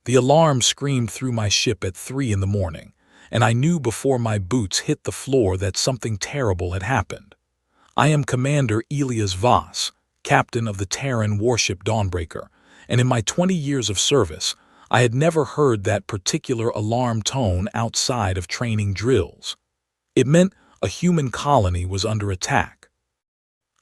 The alarm screamed through my ship at 3 in the morning, and I knew before my boots hit the floor that something terrible had happened. I am Commander Elias Voss, captain of the Terran warship Dawnbreaker, and in my 20 years of service, I had never heard that particular alarm tone outside of training drills. It meant a human colony was under attack.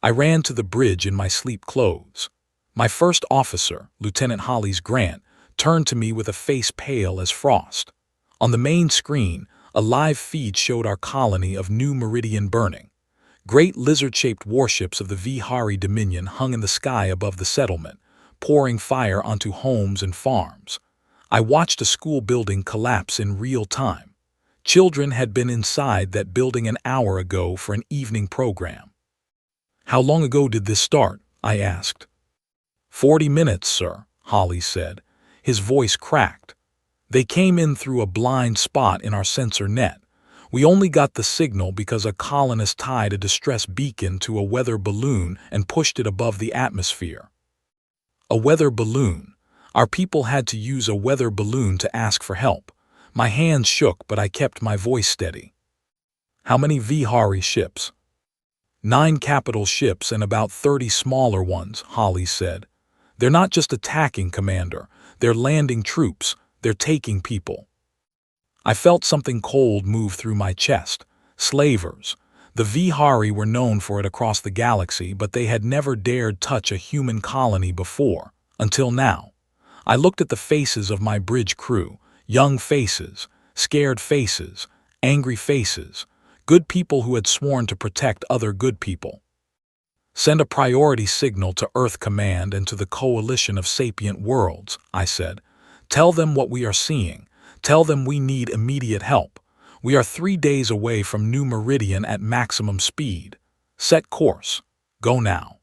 I ran to the bridge in my sleep clothes. My first officer, Lieutenant Hollis Grant, turned to me with a face pale as frost. On the main screen, a live feed showed our colony of New Meridian burning. Great lizard-shaped warships of the Vihari Dominion hung in the sky above the settlement, pouring fire onto homes and farms. I watched a school building collapse in real time. Children had been inside that building an hour ago for an evening program. "How long ago did this start?" I asked. 40 minutes, sir," Holly said. His voice cracked. "They came in through a blind spot in our sensor net. We only got the signal because a colonist tied a distress beacon to a weather balloon and pushed it above the atmosphere." A weather balloon. Our people had to use a weather balloon to ask for help. My hands shook, but I kept my voice steady. "How many Vihari ships?" 9 capital ships and about 30 smaller ones," Holly said. "They're not just attacking, Commander. They're landing troops. They're taking people." I felt something cold move through my chest. Slavers. The Vihari were known for it across the galaxy, but they had never dared touch a human colony before, until now. I looked at the faces of my bridge crew, young faces, scared faces, angry faces, good people who had sworn to protect other good people. "Send a priority signal to Earth Command and to the Coalition of Sapient Worlds," I said. "Tell them what we are seeing. Tell them we need immediate help. We are 3 days away from New Meridian at maximum speed. Set course. Go now."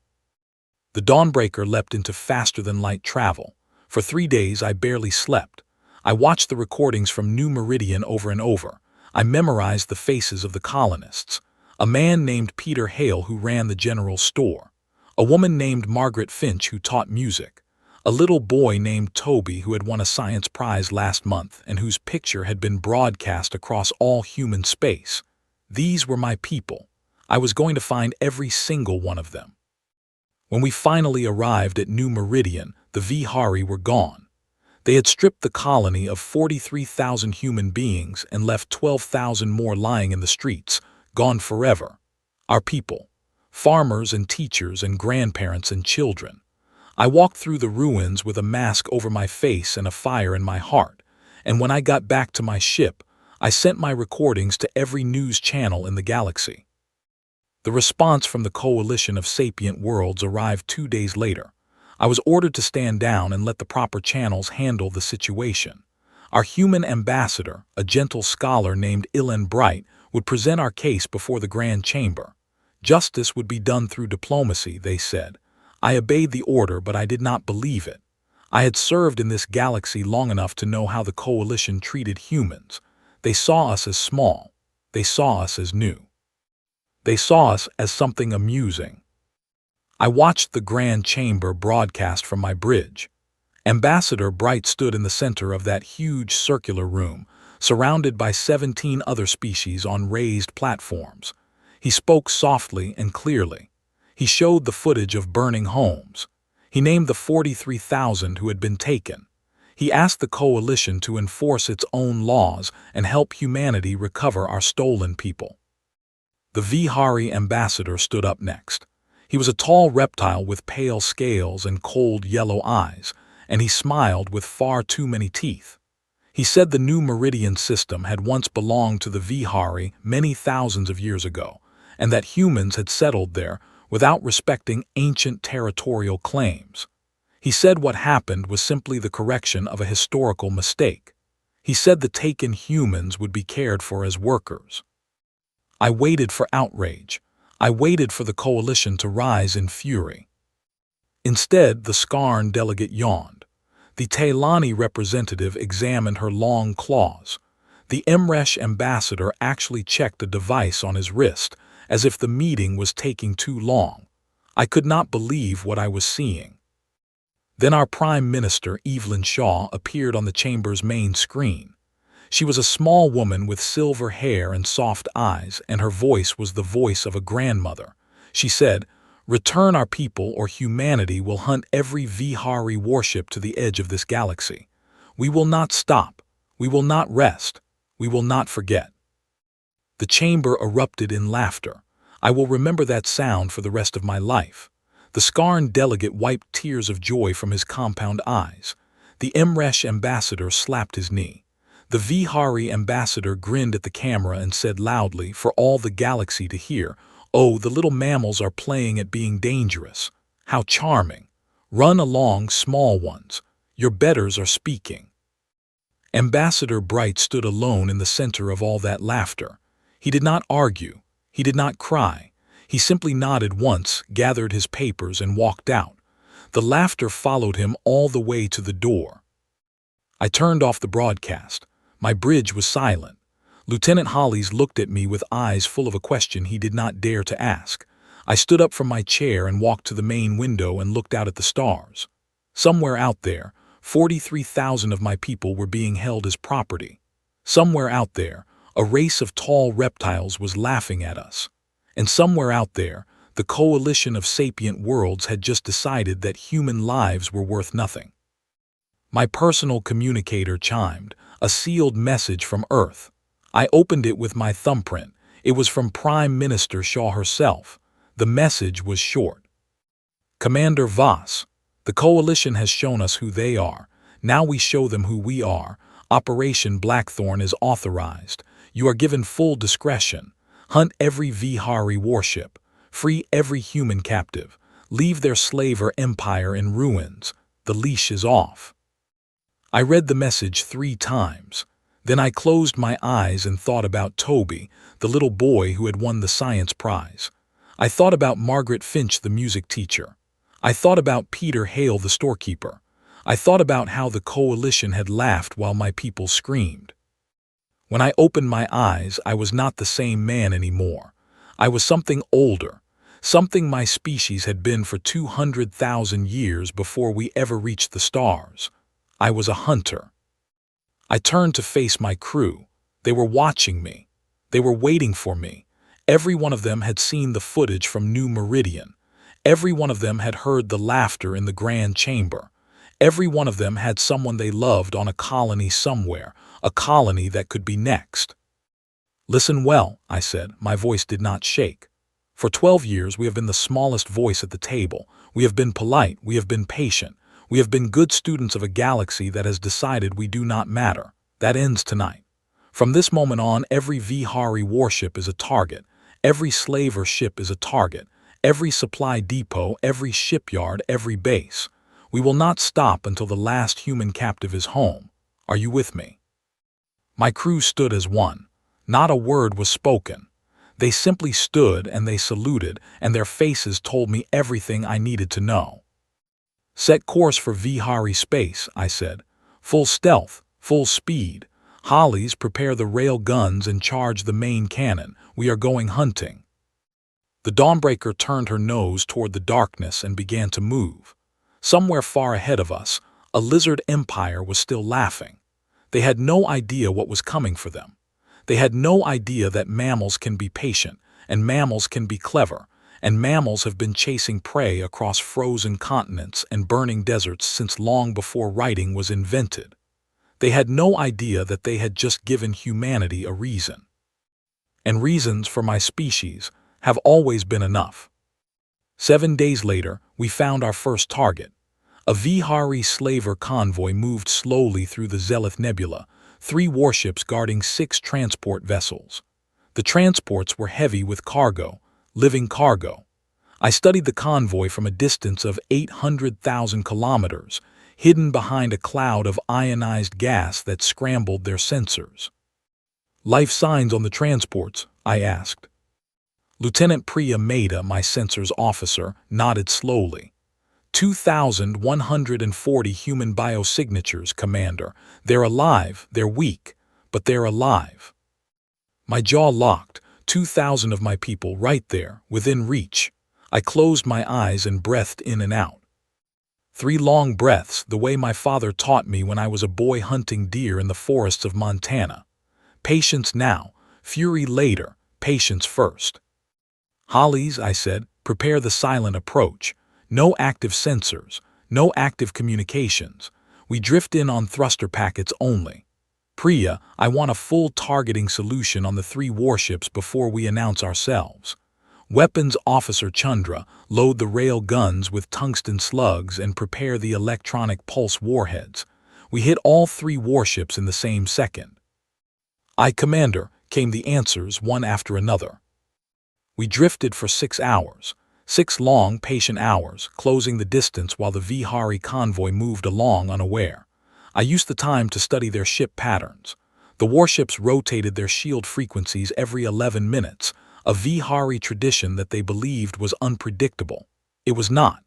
The Dawnbreaker leapt into faster-than-light travel. For 3 days I barely slept. I watched the recordings from New Meridian over and over. I memorized the faces of the colonists. A man named Peter Hale who ran the general store. A woman named Margaret Finch who taught music. A little boy named Toby who had won a science prize last month and whose picture had been broadcast across all human space. These were my people. I was going to find every single one of them. When we finally arrived at New Meridian, the Vihari were gone. They had stripped the colony of 43,000 human beings and left 12,000 more lying in the streets, gone forever. Our people. Farmers and teachers and grandparents and children. I walked through the ruins with a mask over my face and a fire in my heart, and when I got back to my ship, I sent my recordings to every news channel in the galaxy. The response from the Coalition of Sapient Worlds arrived 2 days later. I was ordered to stand down and let the proper channels handle the situation. Our human ambassador, a gentle scholar named Ilan Bright, would present our case before the Grand Chamber. Justice would be done through diplomacy, they said. I obeyed the order, but I did not believe it. I had served in this galaxy long enough to know how the Coalition treated humans. They saw us as small. They saw us as new. They saw us as something amusing. I watched the Grand Chamber broadcast from my bridge. Ambassador Bright stood in the center of that huge circular room, surrounded by 17 other species on raised platforms. He spoke softly and clearly. He showed the footage of burning homes. He named the 43,000 who had been taken. He asked the Coalition to enforce its own laws and help humanity recover our stolen people. The Vihari ambassador stood up next. He was a tall reptile with pale scales and cold yellow eyes, and he smiled with far too many teeth. He said the New Meridian system had once belonged to the Vihari many thousands of years ago, and that humans had settled there without respecting ancient territorial claims. He said what happened was simply the correction of a historical mistake. He said the taken humans would be cared for as workers. I waited for outrage. I waited for the Coalition to rise in fury. Instead, the Skarn delegate yawned. The Taylani representative examined her long claws. The Emresh ambassador actually checked a device on his wrist, as if the meeting was taking too long. I could not believe what I was seeing. Then our Prime Minister, Evelyn Shaw, appeared on the chamber's main screen. She was a small woman with silver hair and soft eyes, and her voice was the voice of a grandmother. She said, "Return our people or humanity will hunt every Vihari warship to the edge of this galaxy. We will not stop. We will not rest. We will not forget." The chamber erupted in laughter. I will remember that sound for the rest of my life. The Skarn delegate wiped tears of joy from his compound eyes. The Emresh ambassador slapped his knee. The Vihari ambassador grinned at the camera and said loudly, for all the galaxy to hear, "Oh, the little mammals are playing at being dangerous. How charming. Run along, small ones. Your betters are speaking." Ambassador Bright stood alone in the center of all that laughter. He did not argue. He did not cry. He simply nodded once, gathered his papers, and walked out. The laughter followed him all the way to the door. I turned off the broadcast. My bridge was silent. Lieutenant Hollies looked at me with eyes full of a question he did not dare to ask. I stood up from my chair and walked to the main window and looked out at the stars. Somewhere out there, 43,000 of my people were being held as property. Somewhere out there, a race of tall reptiles was laughing at us. And somewhere out there, the coalition of sapient worlds had just decided that human lives were worth nothing. My personal communicator chimed, a sealed message from Earth. I opened it with my thumbprint. It was from Prime Minister Shaw herself. The message was short. "Commander Voss, the coalition has shown us who they are. Now we show them who we are. Operation Blackthorn is authorized. You are given full discretion. Hunt every Vihari warship. Free every human captive. Leave their slaver empire in ruins. The leash is off." I read the message 3 times. Then I closed my eyes and thought about Toby, the little boy who had won the science prize. I thought about Margaret Finch, the music teacher. I thought about Peter Hale, the storekeeper. I thought about how the coalition had laughed while my people screamed. When I opened my eyes, I was not the same man anymore. I was something older, something my species had been for 200,000 years before we ever reached the stars. I was a hunter. I turned to face my crew. They were watching me. They were waiting for me. Every one of them had seen the footage from New Meridian. Every one of them had heard the laughter in the Grand Chamber. Every one of them had someone they loved on a colony somewhere, a colony that could be next. "Listen well," I said. My voice did not shake. "For 12 years we have been the smallest voice at the table. We have been polite. We have been patient. We have been good students of a galaxy that has decided we do not matter. That ends tonight. From this moment on, every Vihari warship is a target. Every slaver ship is a target. Every supply depot, every shipyard, every base. We will not stop until the last human captive is home. Are you with me?" My crew stood as one. Not a word was spoken. They simply stood and they saluted, and their faces told me everything I needed to know. "Set course for Vihari space," I said. "Full stealth, full speed. Hollies, prepare the rail guns and charge the main cannon. We are going hunting." The Dawnbreaker turned her nose toward the darkness and began to move. Somewhere far ahead of us, a lizard empire was still laughing. They had no idea what was coming for them. They had no idea that mammals can be patient, and mammals can be clever, and mammals have been chasing prey across frozen continents and burning deserts since long before writing was invented. They had no idea that they had just given humanity a reason. And reasons for my species have always been enough. 7 days later, we found our first target. A Vihari slaver convoy moved slowly through the Zelith Nebula, 3 warships guarding 6 transport vessels. The transports were heavy with cargo, living cargo. I studied the convoy from a distance of 800,000 kilometers, hidden behind a cloud of ionized gas that scrambled their sensors. "Life signs on the transports?" I asked. Lieutenant Priya Mehta, my sensors officer, nodded slowly. 2,140 human biosignatures, Commander. They're alive, they're weak, but they're alive. My jaw locked. 2,000 of my people right there, within reach. I closed my eyes and breathed in and out. 3 long breaths, the way my father taught me when I was a boy hunting deer in the forests of Montana. Patience now, fury later, patience first. Hollies, I said, prepare the silent approach. No active sensors, no active communications. We drift in on thruster packets only. Priya, I want a full targeting solution on the 3 warships before we announce ourselves. Weapons Officer Chandra, load the rail guns with tungsten slugs and prepare the electronic pulse warheads. We hit all 3 warships in the same second. Aye, Commander, came the answers one after another. We drifted for 6 hours, 6 long, patient hours, closing the distance while the Vihari convoy moved along unaware. I used the time to study their ship patterns. The warships rotated their shield frequencies every 11 minutes, a Vihari tradition that they believed was unpredictable. It was not.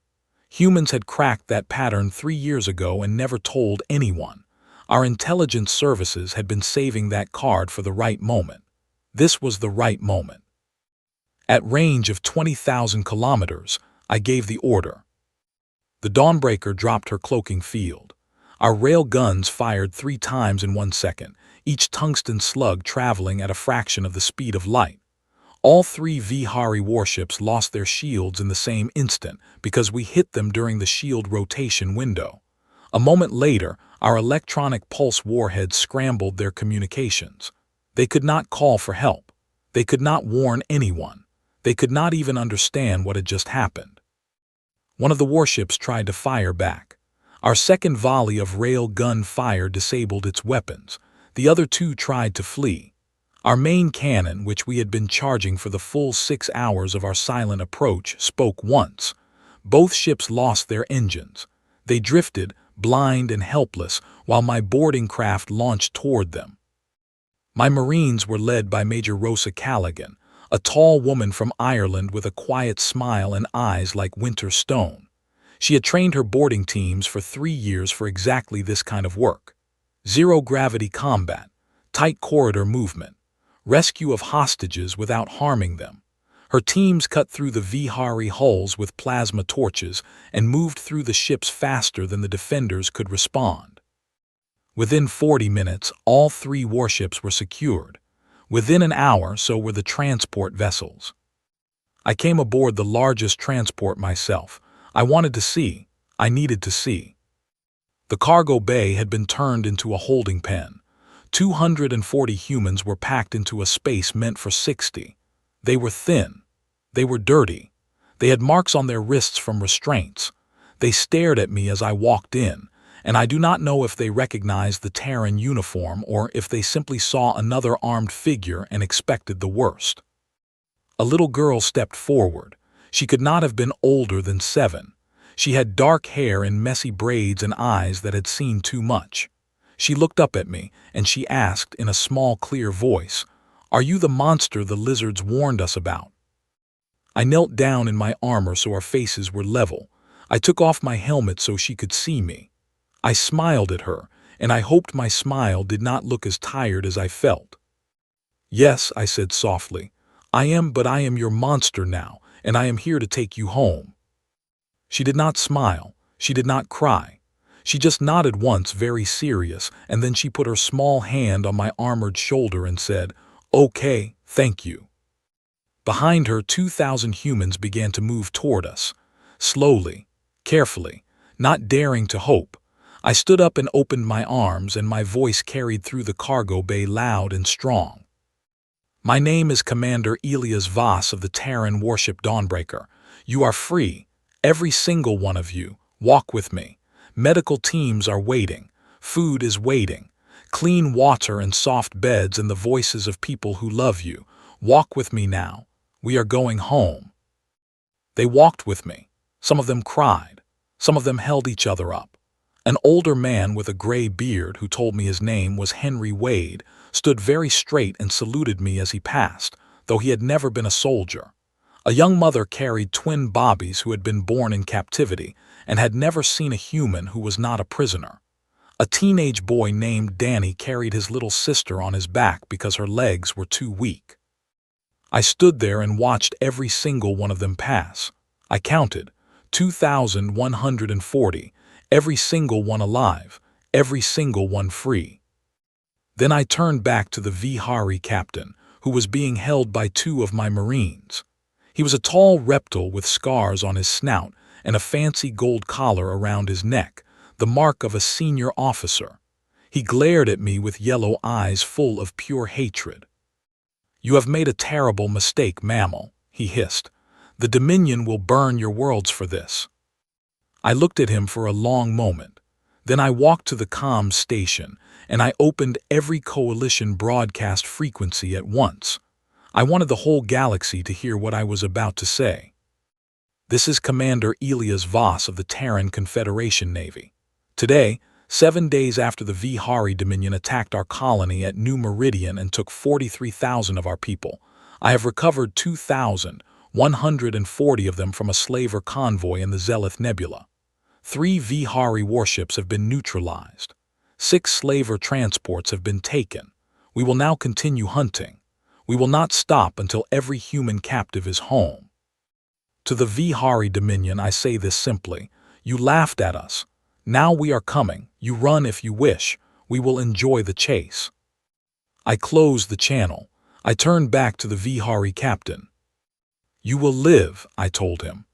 Humans had cracked that pattern 3 years ago and never told anyone. Our intelligence services had been saving that card for the right moment. This was the right moment. At range of 20,000 kilometers, I gave the order. The Dawnbreaker dropped her cloaking field. Our rail guns fired 3 times in 1 second, each tungsten slug traveling at a fraction of the speed of light. All 3 Vihari warships lost their shields in the same instant because we hit them during the shield rotation window. A moment later, our electronic pulse warheads scrambled their communications. They could not call for help. They could not warn anyone. They could not even understand what had just happened. One of the warships tried to fire back. Our second volley of rail gun fire disabled its weapons. The other 2 tried to flee. Our main cannon, which we had been charging for the full 6 hours of our silent approach, spoke once. Both ships lost their engines. They drifted, blind and helpless, while my boarding craft launched toward them. My Marines were led by Major Rosa Callaghan, a tall woman from Ireland with a quiet smile and eyes like winter stone. She had trained her boarding teams for 3 years for exactly this kind of work. Zero-gravity combat, tight corridor movement, rescue of hostages without harming them. Her teams cut through the Vihari hulls with plasma torches and moved through the ships faster than the defenders could respond. Within 40 minutes, all 3 warships were secured. Within an hour, so were the transport vessels. I came aboard the largest transport myself. I wanted to see. I needed to see. The cargo bay had been turned into a holding pen. 240 humans were packed into a space meant for 60. They were thin. They were dirty. They had marks on their wrists from restraints. They stared at me as I walked in, and I do not know if they recognized the Terran uniform or if they simply saw another armed figure and expected the worst. A little girl stepped forward. She could not have been older than 7. She had dark hair and messy braids and eyes that had seen too much. She looked up at me, and she asked in a small, clear voice, "Are you the monster the lizards warned us about?" I knelt down in my armor so our faces were level. I took off my helmet so she could see me. I smiled at her, and I hoped my smile did not look as tired as I felt. "Yes," I said softly, "I am, but I am your monster now, and I am here to take you home." She did not smile. She did not cry. She just nodded once, very serious, and then she put her small hand on my armored shoulder and said, "Okay, thank you." Behind her, 2,000 humans began to move toward us. Slowly, carefully, not daring to hope. I stood up and opened my arms, and my voice carried through the cargo bay loud and strong. "My name is Commander Elias Voss of the Terran warship Dawnbreaker. You are free, every single one of you. Walk with me. Medical teams are waiting. Food is waiting. Clean water and soft beds and the voices of people who love you. Walk with me now. We are going home." They walked with me. Some of them cried. Some of them held each other up. An older man with a gray beard, who told me his name was Henry Wade, stood very straight and saluted me as he passed, though he had never been a soldier. A young mother carried twin bobbies who had been born in captivity and had never seen a human who was not a prisoner. A teenage boy named Danny carried his little sister on his back because her legs were too weak. I stood there and watched every single one of them pass. I counted 2,140, every single one alive, every single one free. Then I turned back to the Vihari captain, who was being held by two of my Marines. He was a tall reptile with scars on his snout and a fancy gold collar around his neck, the mark of a senior officer. He glared at me with yellow eyes full of pure hatred. "You have made a terrible mistake, mammal," he hissed. "The Dominion will burn your worlds for this." I looked at him for a long moment. Then I walked to the comms station, and I opened every coalition broadcast frequency at once. I wanted the whole galaxy to hear what I was about to say. "This is Commander Elias Voss of the Terran Confederation Navy. Today, 7 days after the Vihari Dominion attacked our colony at New Meridian and took 43,000 of our people, I have recovered 2,140 of them from a slaver convoy in the Zelith Nebula. 3 Vihari warships have been neutralized. 6 slaver transports have been taken. We will now continue hunting. We will not stop until every human captive is home. To the Vihari Dominion I say this simply: you laughed at us. Now we are coming. You run if you wish. We will enjoy the chase." I closed the channel. I turned back to the Vihari captain. "You will live," I told him.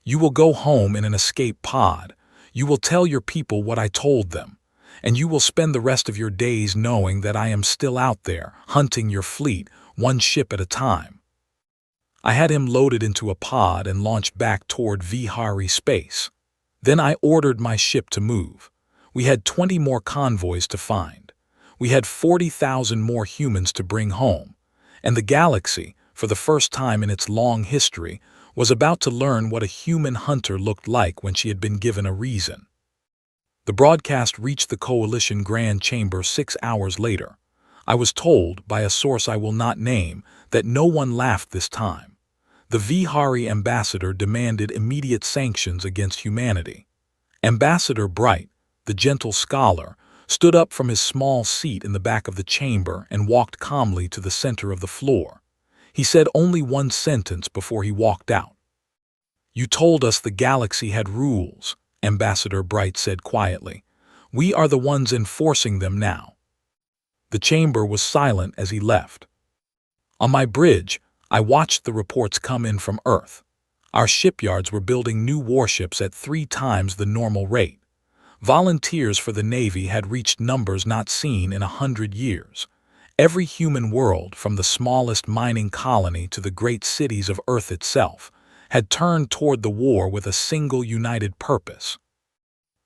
"You will go home in an escape pod. You will tell your people what I told them. And you will spend the rest of your days knowing that I am still out there, hunting your fleet, one ship at a time." I had him loaded into a pod and launched back toward Vihari space. Then I ordered my ship to move. We had 20 more convoys to find. We had 40,000 more humans to bring home. And the galaxy, for the first time in its long history, was about to learn what a human hunter looked like when she had been given a reason. The broadcast reached the Coalition Grand Chamber 6 hours later. I was told, by a source I will not name, that no one laughed this time. The Vihari ambassador demanded immediate sanctions against humanity. Ambassador Bright, the gentle scholar, stood up from his small seat in the back of the chamber and walked calmly to the center of the floor. He said only one sentence before he walked out. "You told us the galaxy had rules," Ambassador Bright said quietly. "We are the ones enforcing them now." The chamber was silent as he left. On my bridge, I watched the reports come in from Earth. Our shipyards were building new warships at 3 times the normal rate. Volunteers for the Navy had reached numbers not seen in 100 years. Every human world, from the smallest mining colony to the great cities of Earth itself, had turned toward the war with a single united purpose.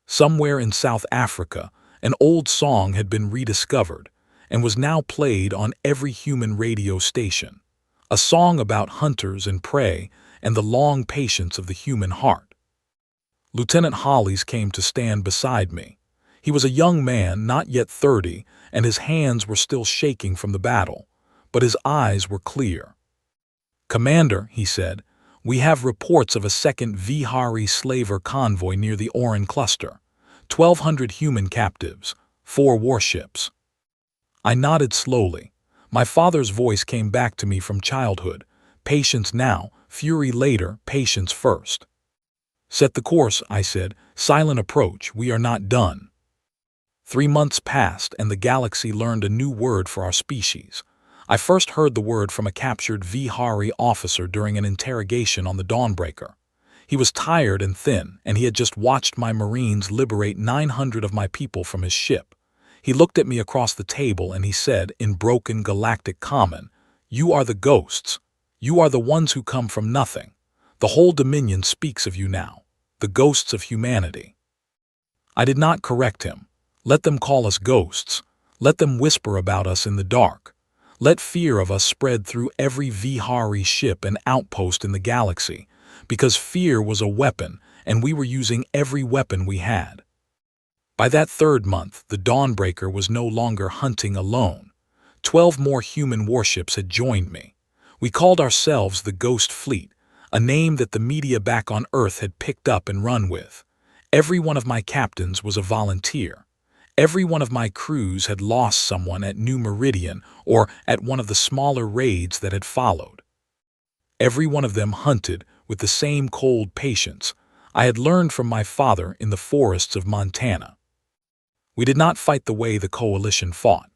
Somewhere in South Africa, an old song had been rediscovered and was now played on every human radio station. A song about hunters and prey and the long patience of the human heart. Lieutenant Hollies came to stand beside me. He was a young man, not yet 30, and his hands were still shaking from the battle, but his eyes were clear. "Commander," he said, "we have reports of a second Vihari slaver convoy near the Oran cluster. 1,200 human captives, 4 warships." I nodded slowly. My father's voice came back to me from childhood. Patience now, fury later, patience first. "Set the course," I said. "Silent approach. We are not done." 3 months passed, and the galaxy learned a new word for our species. I first heard the word from a captured Vihari officer during an interrogation on the Dawnbreaker. He was tired and thin, and he had just watched my Marines liberate 900 of my people from his ship. He looked at me across the table and he said, in broken galactic common, "You are the ghosts. You are the ones who come from nothing. The whole Dominion speaks of you now, the ghosts of humanity." I did not correct him. Let them call us ghosts. Let them whisper about us in the dark. Let fear of us spread through every Vihari ship and outpost in the galaxy, because fear was a weapon and we were using every weapon we had. By that 3rd month, the Dawnbreaker was no longer hunting alone. 12 more human warships had joined me. We called ourselves the Ghost Fleet, a name that the media back on Earth had picked up and run with. Every one of my captains was a volunteer. Every one of my crews had lost someone at New Meridian or at one of the smaller raids that had followed. Every one of them hunted with the same cold patience, I had learned from my father in the forests of Montana. We did not fight the way the Coalition fought.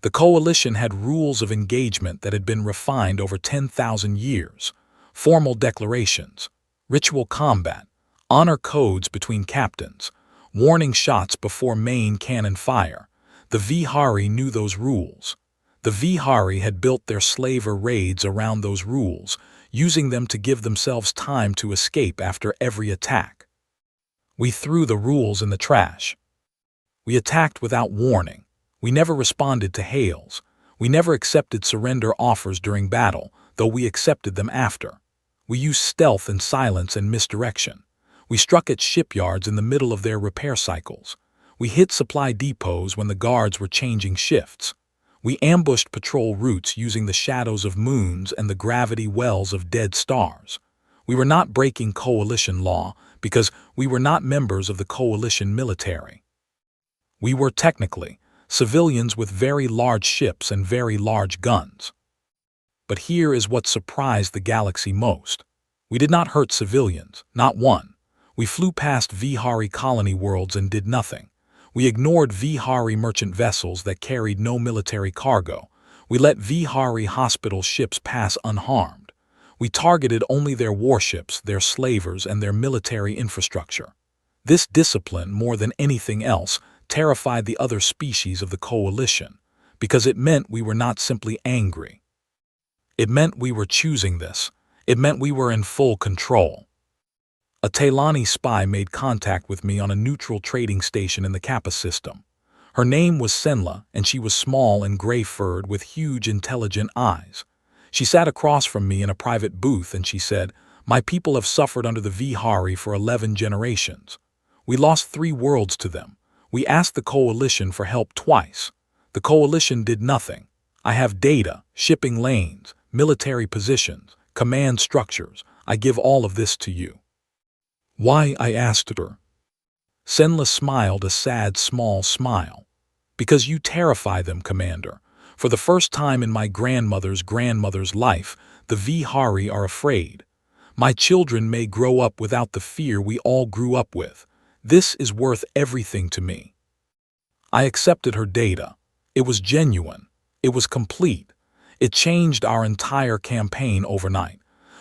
The Coalition had rules of engagement that had been refined over 10,000 years, formal declarations, ritual combat, honor codes between captains, warning shots before main cannon fire. The Vihari knew those rules. The Vihari had built their slaver raids around those rules, using them to give themselves time to escape after every attack. We threw the rules in the trash. We attacked without warning. We never responded to hails. We never accepted surrender offers during battle, though we accepted them after. We used stealth and silence and misdirection. We struck at shipyards in the middle of their repair cycles. We hit supply depots when the guards were changing shifts. We ambushed patrol routes using the shadows of moons and the gravity wells of dead stars. We were not breaking Coalition law because we were not members of the Coalition military. We were technically civilians with very large ships and very large guns. But here is what surprised the galaxy most. We did not hurt civilians, not one. We flew past Vihari colony worlds and did nothing. We ignored Vihari merchant vessels that carried no military cargo. We let Vihari hospital ships pass unharmed. We targeted only their warships, their slavers, and their military infrastructure. This discipline, more than anything else, terrified the other species of the Coalition, because it meant we were not simply angry. It meant we were choosing this. It meant we were in full control. A Tailani spy made contact with me on a neutral trading station in the Kappa system. Her name was Senla, and she was small and gray-furred with huge, intelligent eyes. She sat across from me in a private booth and she said, "My people have suffered under the Vihari for 11 generations. We lost 3 worlds to them. We asked the Coalition for help twice. The Coalition did nothing. I have data, shipping lanes, military positions, command structures. I give all of this to you." "Why?" I asked her. Senla smiled a sad, small smile. "Because you terrify them, Commander. For the first time in my grandmother's life, the Vihari are afraid. My children may grow up without the fear we all grew up with. This is worth everything to me." I accepted her data. It was genuine. It was complete. It changed our entire campaign overnight.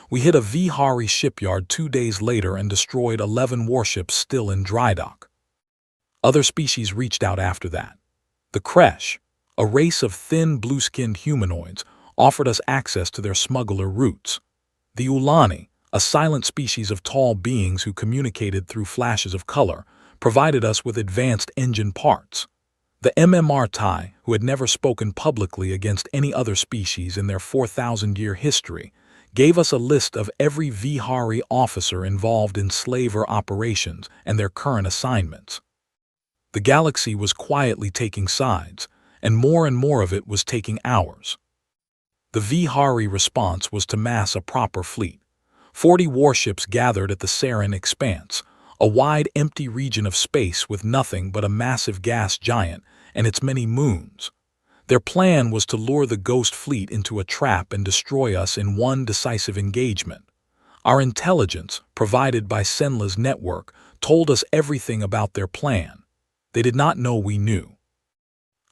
We hit a Vihari shipyard 2 days later and destroyed 11 warships still in dry dock. Other species reached out after that. The Kresh, a race of thin, blue-skinned humanoids, offered us access to their smuggler routes. The Ulani, a silent species of tall beings who communicated through flashes of color, provided us with advanced engine parts. The MMR Tai, who had never spoken publicly against any other species in their 4,000-year history, gave us a list of every Vihari officer involved in slaver operations and their current assignments. The galaxy was quietly taking sides, and more of it was taking ours. The Vihari response was to mass a proper fleet. 40 warships gathered at the Sarin Expanse, a wide, empty region of space with nothing but a massive gas giant and its many moons. Their plan was to lure the Ghost Fleet into a trap and destroy us in one decisive engagement. Our intelligence, provided by Senla's network, told us everything about their plan. They did not know we knew.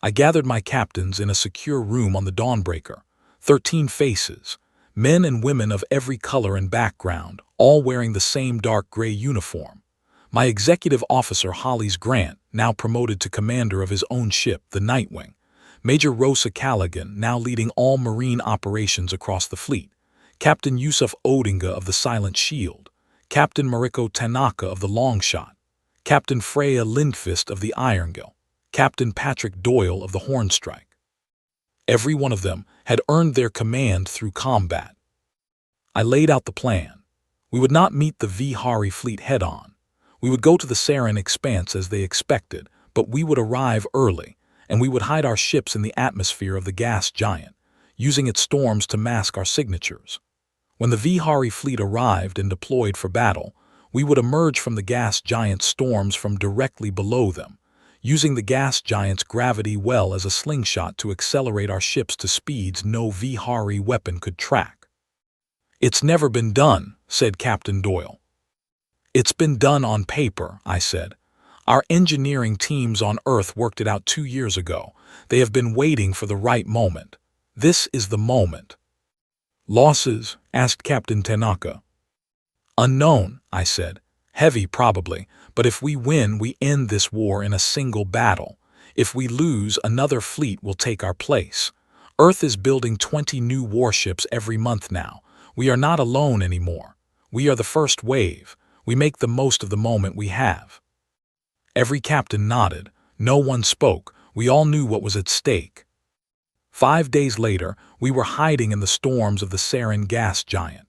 I gathered my captains in a secure room on the Dawnbreaker, 13 faces, men and women of every color and background, all wearing the same dark gray uniform. My executive officer Hollis Grant, now promoted to commander of his own ship, the Nightwing. Major Rosa Callaghan, now leading all marine operations across the fleet. Captain Yusuf Odinga of the Silent Shield. Captain Mariko Tanaka of the Longshot. Captain Freya Lindqvist of the Irongill. Captain Patrick Doyle of the Hornstrike. Every one of them had earned their command through combat. I laid out the plan. We would not meet the Vihari fleet head-on. We would go to the Sarin Expanse as they expected, but we would arrive early, and we would hide our ships in the atmosphere of the gas giant, using its storms to mask our signatures. When the Vihari fleet arrived and deployed for battle, we would emerge from the gas giant's storms from directly below them, using the gas giant's gravity well as a slingshot to accelerate our ships to speeds no Vihari weapon could track. "It's never been done," said Captain Doyle. It's been done on paper, I said. Our engineering teams on Earth worked it out 2 years ago. They have been waiting for the right moment. This is the moment. Losses? Asked Captain Tanaka. Unknown, I said. Heavy, probably, but if we win, we end this war in a single battle. If we lose, another fleet will take our place. Earth is building 20 new warships every month now. We are not alone anymore. We are the first wave. We make the most of the moment we have. Every captain nodded. No one spoke. We all knew what was at stake. 5 days later, we were hiding in the storms of the sarin gas giant.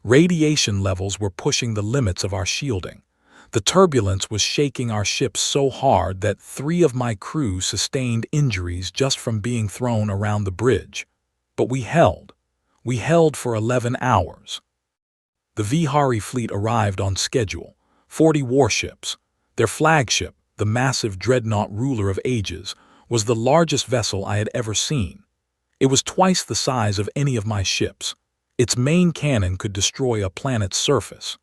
Radiation levels were pushing the limits of our shielding. The turbulence was shaking our ships so hard that 3 of my crew sustained injuries just from being thrown around the bridge. But we held. We held for 11 hours. The Vihari fleet arrived on schedule. 40 warships. Their flagship, the massive dreadnought Ruler of Ages, was the largest vessel I had ever seen. It was twice the size of any of my ships. Its main cannon could destroy a planet's surface.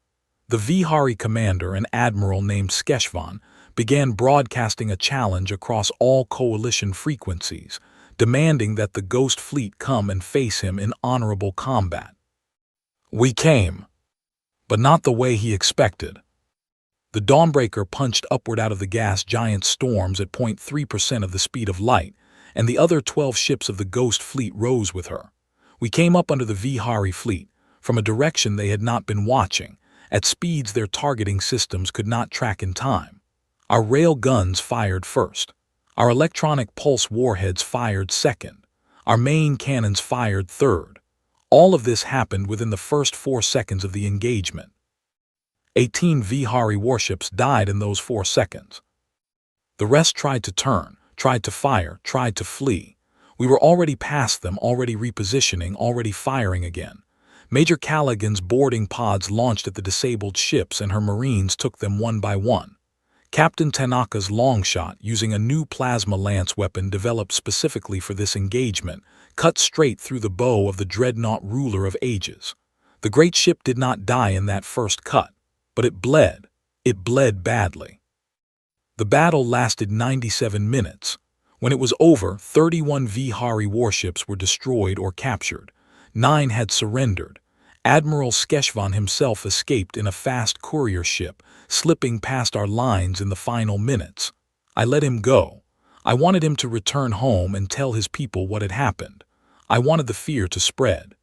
The Vihari commander, an admiral named Skeshvan, began broadcasting a challenge across all coalition frequencies, demanding that the Ghost Fleet come and face him in honorable combat. We came, but not the way he expected. The Dawnbreaker punched upward out of the gas giant's storms at 0.3% of the speed of light, and the other 12 ships of the Ghost Fleet rose with her. We came up under the Vihari fleet, from a direction they had not been watching, at speeds their targeting systems could not track in time. Our rail guns fired first. Our electronic pulse warheads fired second. Our main cannons fired third. All of this happened within the first 4 seconds of the engagement. 18 Vihari warships died in those 4 seconds. The rest tried to turn, tried to fire, tried to flee. We were already past them, already repositioning, already firing again. Major Callaghan's boarding pods launched at the disabled ships and her marines took them one by one. Captain Tanaka's longshot, using a new plasma lance weapon developed specifically for this engagement, cut straight through the bow of the dreadnought Ruler of Ages. The great ship did not die in that first cut, but it bled. It bled badly. The battle lasted 97 minutes. When it was over, 31 Vihari warships were destroyed or captured. 9 had surrendered. Admiral Skeshvan himself escaped in a fast courier ship, slipping past our lines in the final minutes. I let him go. I wanted him to return home and tell his people what had happened. I wanted the fear to spread.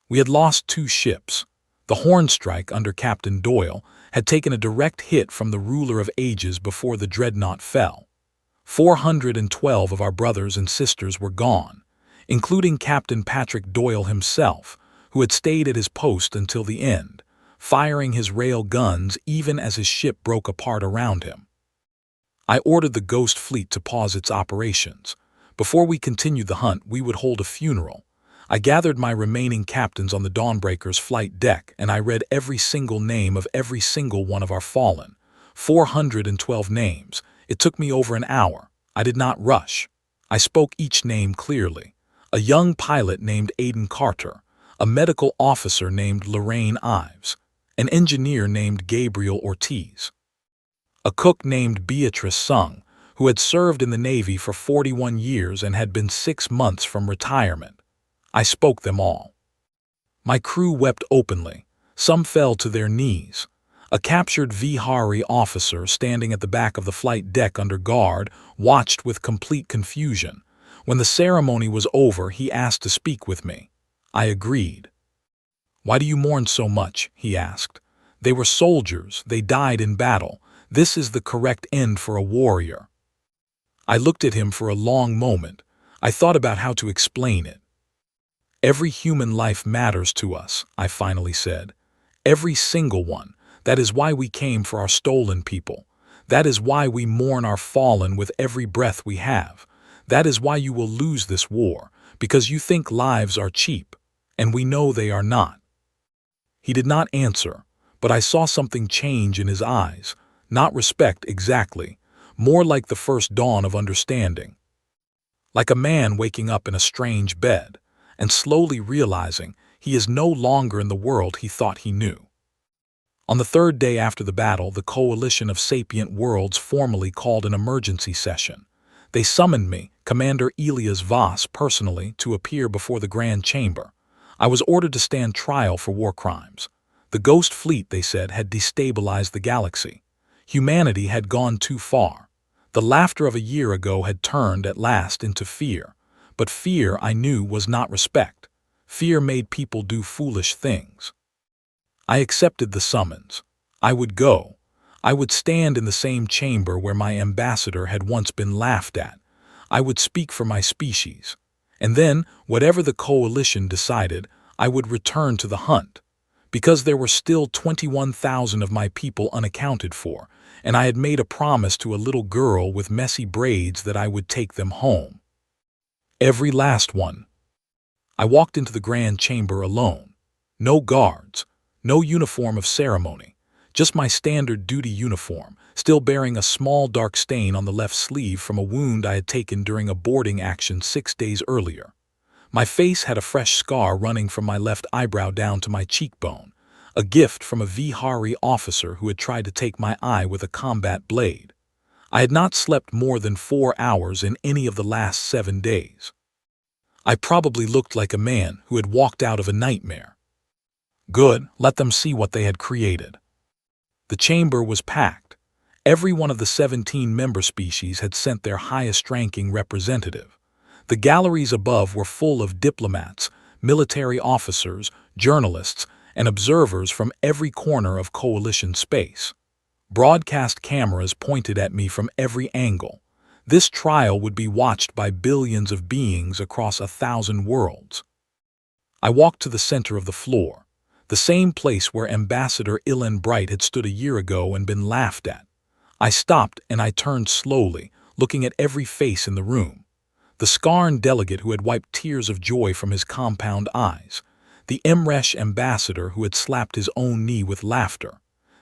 We had lost 2 ships. The Hornstrike, under Captain Doyle, had taken a direct hit from the Ruler of Ages before the dreadnought fell. 412 of our brothers and sisters were gone, including Captain Patrick Doyle himself, who had stayed at his post until the end, firing his rail guns even as his ship broke apart around him. I ordered the Ghost Fleet to pause its operations. Before we continued the hunt, we would hold a funeral. I gathered my remaining captains on the Dawnbreaker's flight deck, and I read every single name of every single one of our fallen. 412 names. It took me over an hour. I did not rush. I spoke each name clearly. A young pilot named Aiden Carter, a medical officer named Lorraine Ives, an engineer named Gabriel Ortiz, a cook named Beatrice Sung, who had served in the Navy for 41 years and had been 6 months from retirement. I spoke them all. My crew wept openly. Some fell to their knees. A captured Vihari officer standing at the back of the flight deck under guard watched with complete confusion. When the ceremony was over, he asked to speak with me. I agreed. "Why do you mourn so much?" he asked. "They were soldiers. They died in battle. This is the correct end for a warrior." I looked at him for a long moment. I thought about how to explain it. "Every human life matters to us," I finally said. "Every single one. That is why we came for our stolen people. That is why we mourn our fallen with every breath we have. That is why you will lose this war, because you think lives are cheap, and we know they are not." He did not answer, but I saw something change in his eyes. Not respect exactly, more like the first dawn of understanding. Like a man waking up in a strange bed and slowly realizing he is no longer in the world he thought he knew. On the third day after the battle, the coalition of sapient worlds formally called an emergency session. They summoned me, Commander Elias Voss, personally, to appear before the Grand Chamber. I was ordered to stand trial for war crimes. The Ghost Fleet, they said, had destabilized the galaxy. Humanity had gone too far. The laughter of a year ago had turned, at last, into fear. But fear, I knew, was not respect. Fear made people do foolish things. I accepted the summons. I would go. I would stand in the same chamber where my ambassador had once been laughed at. I would speak for my species. And then, whatever the coalition decided, I would return to the hunt. Because there were still 21,000 of my people unaccounted for, and I had made a promise to a little girl with messy braids that I would take them home. Every last one. I walked into the Grand Chamber alone. No guards, no uniform of ceremony, just my standard duty uniform, still bearing a small dark stain on the left sleeve from a wound I had taken during a boarding action 6 days earlier. My face had a fresh scar running from my left eyebrow down to my cheekbone, a gift from a Vihari officer who had tried to take my eye with a combat blade. I had not slept more than 4 hours in any of the last 7 days. I probably looked like a man who had walked out of a nightmare. Good, let them see what they had created. The chamber was packed. Every one of the 17 member species had sent their highest-ranking representative. The galleries above were full of diplomats, military officers, journalists, and observers from every corner of coalition space. Broadcast cameras pointed at me from every angle. This trial would be watched by billions of beings across 1,000 worlds. I walked to the center of the floor, the same place where Ambassador Ilan Bright had stood a year ago and been laughed at. I stopped and I turned slowly, looking at every face in the room. The Skarn delegate who had wiped tears of joy from his compound eyes, the Emresh ambassador who had slapped his own knee with laughter,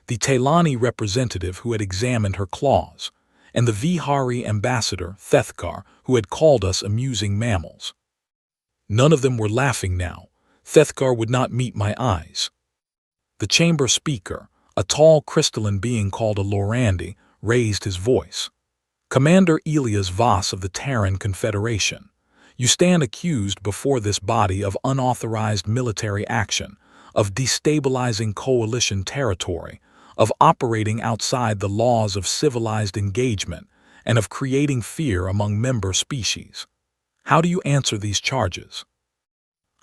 the Taylani representative who had examined her claws, and the Vihari ambassador, Thethkar, who had called us amusing mammals. None of them were laughing now. Thethkar would not meet my eyes. The chamber speaker, a tall crystalline being called a Lorandi, raised his voice. Commander Elias Voss of the Terran Confederation, you stand accused before this body of unauthorized military action, of destabilizing coalition territory, of operating outside the laws of civilized engagement, and of creating fear among member species. How do you answer these charges?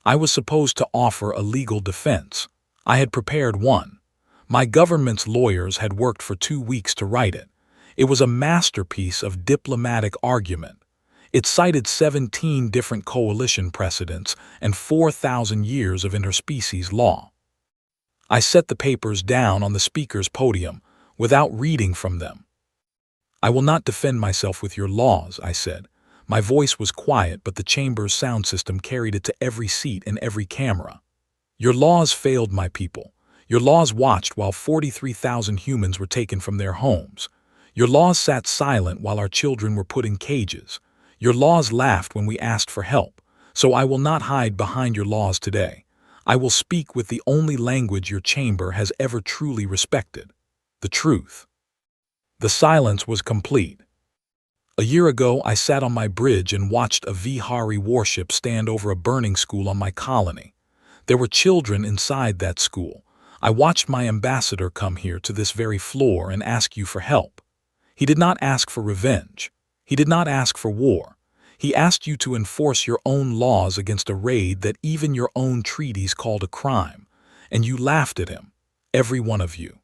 I was supposed to offer a legal defense. I had prepared one. My government's lawyers had worked for 2 weeks to write it. It was a masterpiece of diplomatic argument. It cited 17 different coalition precedents and 4,000 years of interspecies law. I set the papers down on the speaker's podium without reading from them. I will not defend myself with your laws, I said. My voice was quiet, but the chamber's sound system carried it to every seat and every camera. Your laws failed my people. Your laws watched while 43,000 humans were taken from their homes. Your laws sat silent while our children were put in cages. Your laws laughed when we asked for help. So I will not hide behind your laws today. I will speak with the only language your chamber has ever truly respected, the truth. The silence was complete. A year ago, I sat on my bridge and watched a Vihari warship stand over a burning school on my colony. There were children inside that school. I watched my ambassador come here to this very floor and ask you for help. He did not ask for revenge. He did not ask for war. He asked you to enforce your own laws against a raid that even your own treaties called a crime, and you laughed at him, every one of you.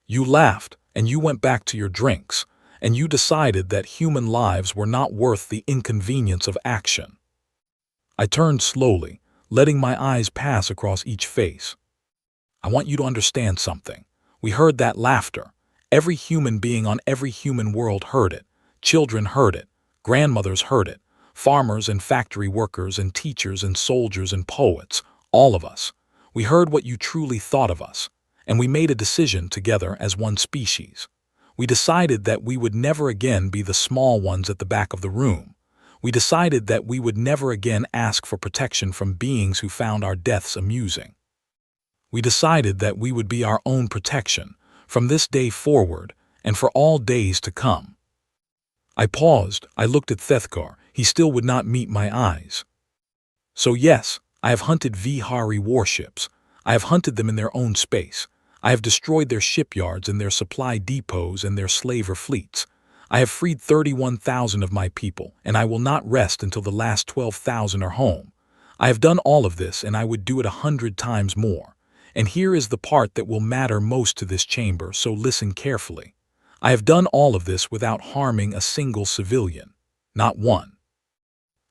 You laughed, and you went back to your drinks, and you decided that human lives were not worth the inconvenience of action. I turned slowly, letting my eyes pass across each face. I want you to understand something. We heard that laughter. Every human being on every human world heard it. Children heard it. Grandmothers heard it. Farmers and factory workers and teachers and soldiers and poets, all of us. We heard what you truly thought of us, and we made a decision together as one species. We decided that we would never again be the small ones at the back of the room. We decided that we would never again ask for protection from beings who found our deaths amusing. We decided that we would be our own protection, from this day forward, and for all days to come. I paused, I looked at Thethkar, he still would not meet my eyes. So yes, I have hunted Vihari warships. I have hunted them in their own space. I have destroyed their shipyards and their supply depots and their slaver fleets. I have freed 31,000 of my people, and I will not rest until the last 12,000 are home. I have done all of this, and I would do it 100 times more. And here is the part that will matter most to this chamber, so listen carefully. I have done all of this without harming a single civilian. Not one.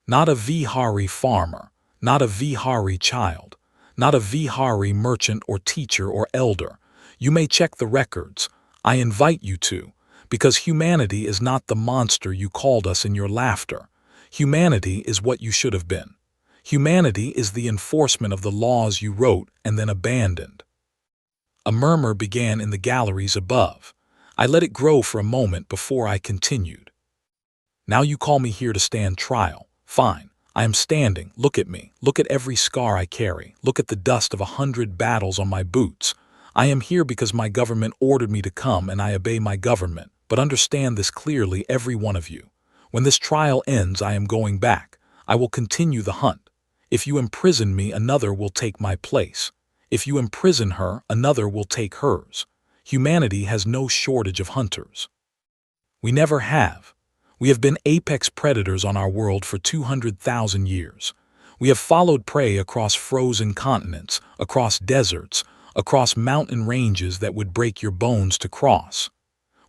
Not a Vihari farmer, not a Vihari child, not a Vihari merchant or teacher or elder. You may check the records. I invite you to, because humanity is not the monster you called us in your laughter. Humanity is what you should have been. Humanity is the enforcement of the laws you wrote and then abandoned. A murmur began in the galleries above. I let it grow for a moment before I continued. Now you call me here to stand trial. Fine. I am standing. Look at me. Look at every scar I carry. Look at the dust of 100 battles on my boots. I am here because my government ordered me to come, and I obey my government. But understand this clearly, every one of you. When this trial ends, I am going back. I will continue the hunt. If you imprison me, another will take my place. If you imprison her, another will take hers. Humanity has no shortage of hunters. We never have. We have been apex predators on our world for 200,000 years. We have followed prey across frozen continents, across deserts, across mountain ranges that would break your bones to cross.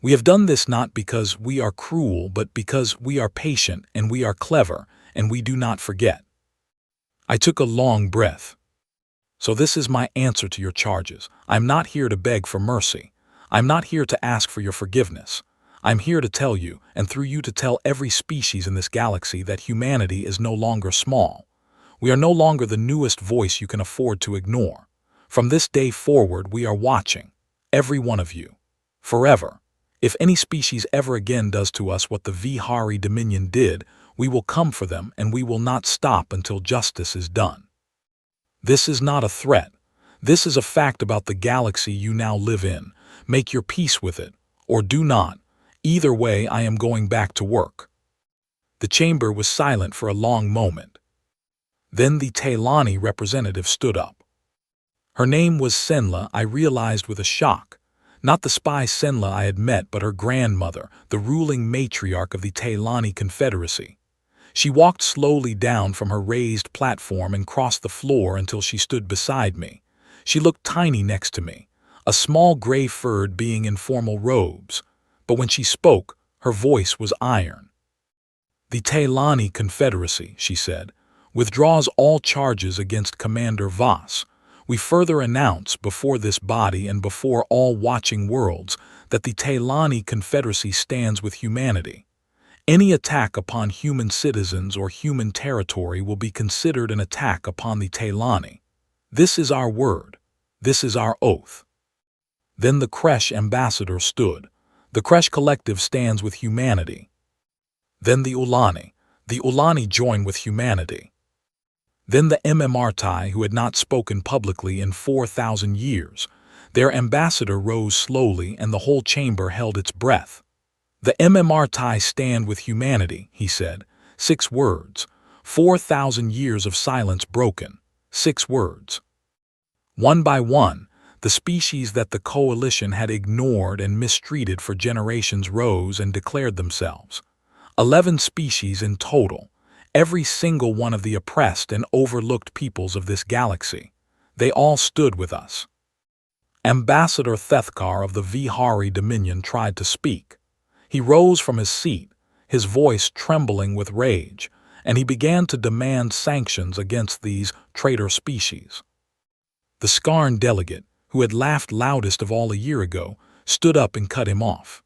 We have done this not because we are cruel, but because we are patient and we are clever, and we do not forget. I took a long breath. So this is my answer to your charges. I'm not here to beg for mercy. I'm not here to ask for your forgiveness. I'm here to tell you, and through you to tell every species in this galaxy, that humanity is no longer small. We are no longer the newest voice you can afford to ignore. From this day forward, we are watching, every one of you, forever. If any species ever again does to us what the Vihari Dominion did, we will come for them, and we will not stop until justice is done. This is not a threat. This is a fact about the galaxy you now live in. Make your peace with it, or do not. Either way, I am going back to work. The chamber was silent for a long moment. Then the Taylani representative stood up. Her name was Senla, I realized with a shock. Not the spy Senla I had met, but her grandmother, the ruling matriarch of the Taylani Confederacy. She walked slowly down from her raised platform and crossed the floor until she stood beside me. She looked tiny next to me, a small gray-furred being in formal robes. But when she spoke, her voice was iron. The Taylani Confederacy, she said, withdraws all charges against Commander Voss. We further announce before this body and before all watching worlds that the Taylani Confederacy stands with humanity. Any attack upon human citizens or human territory will be considered an attack upon the Taylani. This is our word. This is our oath. Then the Kresh ambassador stood. The Kresh collective stands with humanity. Then the Ulani join with humanity. Then the MMRTI, who had not spoken publicly in 4,000 years. Their ambassador rose slowly, and the whole chamber held its breath. The MMRTI stand with humanity, he said. 6 words. 4,000 years of silence broken. 6 words. One by one, the species that the coalition had ignored and mistreated for generations rose and declared themselves. 11 species in total, every single one of the oppressed and overlooked peoples of this galaxy. They all stood with us. Ambassador Thethkar of the Vihari Dominion tried to speak. He rose from his seat, his voice trembling with rage, and he began to demand sanctions against these traitor species. The Skarn delegate, who had laughed loudest of all a year ago, stood up and cut him off.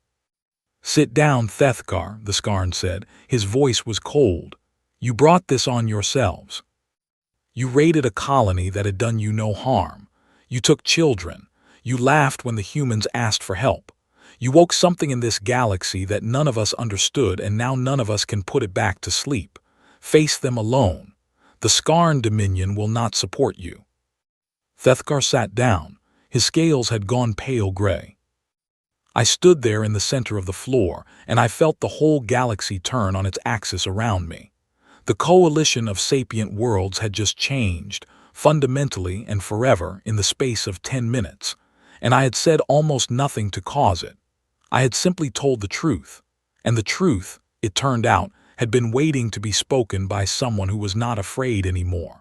"Sit down, Thethkar," the Skarn said. His voice was cold. "You brought this on yourselves. You raided a colony that had done you no harm. You took children. You laughed when the humans asked for help. You woke something in this galaxy that none of us understood, and now none of us can put it back to sleep. Face them alone. The Skarn Dominion will not support you." Thethgar sat down. His scales had gone pale gray. I stood there in the center of the floor, and I felt the whole galaxy turn on its axis around me. The coalition of sapient worlds had just changed, fundamentally and forever, in the space of 10 minutes, and I had said almost nothing to cause it. I had simply told the truth, and the truth, it turned out, had been waiting to be spoken by someone who was not afraid anymore.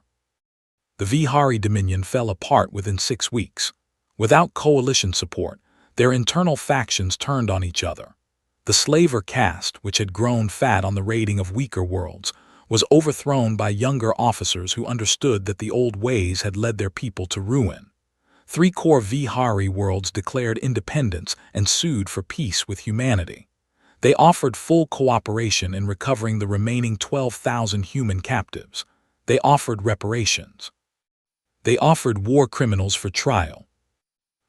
The Vihari Dominion fell apart within 6 weeks. Without coalition support, their internal factions turned on each other. The slaver caste, which had grown fat on the raiding of weaker worlds, was overthrown by younger officers who understood that the old ways had led their people to ruin. 3 core Vihari worlds declared independence and sued for peace with humanity. They offered full cooperation in recovering the remaining 12,000 human captives. They offered reparations. They offered war criminals for trial.